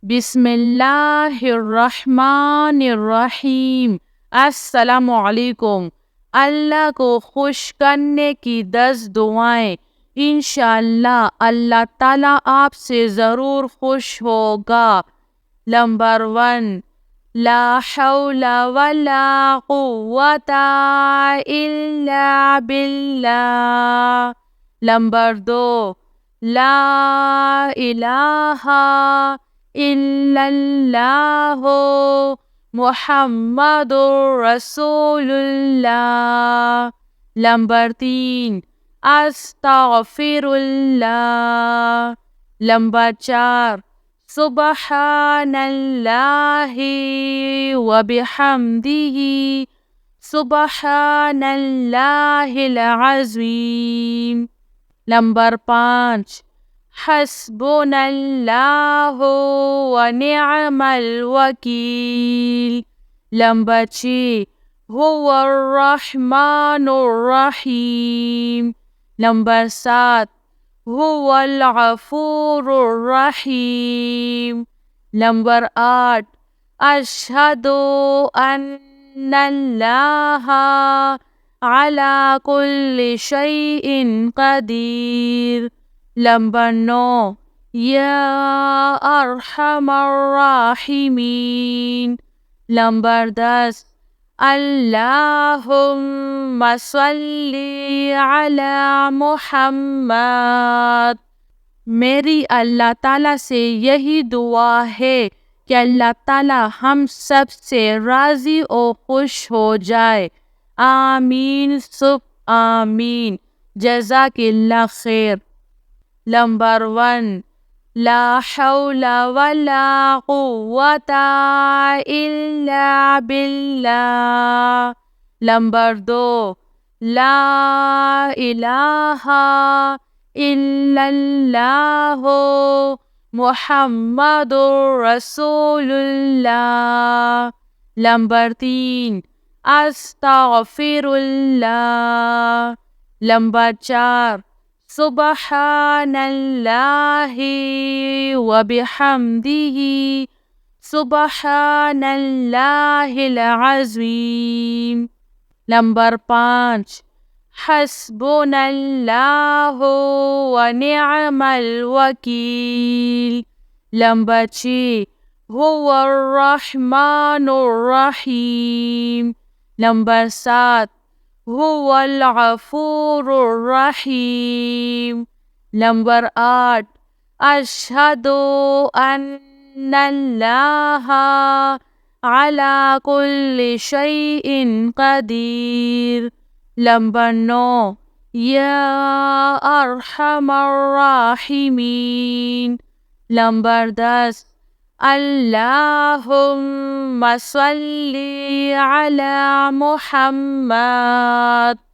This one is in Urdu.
بسم اللہ الرحمن الرحیم۔ السلام علیکم۔ اللہ کو خوش کرنے کی 10 دعائیں۔ انشاءاللہ اللہ تعالیٰ آپ سے ضرور خوش ہوگا۔ نمبر 1، لا حول ولا قوة الا باللہ۔ نمبر 2، لا الہ الا اللہ محمد رسول اللہ۔ نمبر 3، استغفر اللہ۔ نمبر 4، سبحان اللہ وبحمدہ سبحان اللہ العظیم۔ نمبر 5، حسبنا اللہ ونعم الوکیل۔ نمبر 6، هو الرحمن الرحیم۔ نمبر 7، هو الغفور الرحیم۔ نمبر 8، اشہد ان اللہ علی کل شیء قدیر۔ نمبر 9، یا ارحم الراحمین۔ نمبر 10، اللہم صلی علی محمد۔ میری اللہ تعالیٰ سے یہی دعا ہے کہ اللہ تعالیٰ ہم سب سے راضی و خوش ہو جائے۔ آمین سب آمین۔ جزاک اللہ خیر۔ نمبر 1، لا حول ولا قوة الا باللہ۔ نمبر 2، لا الہ الا اللہ محمد رسول اللہ۔ نمبر 3، استغفر اللہ۔ نمبر 4، سبحان اللہ وبحمدہ سبحان اللہ العظیم۔ نمبر 5، حسبنا اللہ ونعم الوکیل۔ نمبر 6، هو الرحمن الرحیم۔ نمبر 7، هو الغفور الرحیم۔ نمبر 8، اشہد ان اللہ علی کل شیء قدیر۔ نمبر 9، یا ارحم الراحمین۔ نمبر 10، اللہم صلی علی محمد۔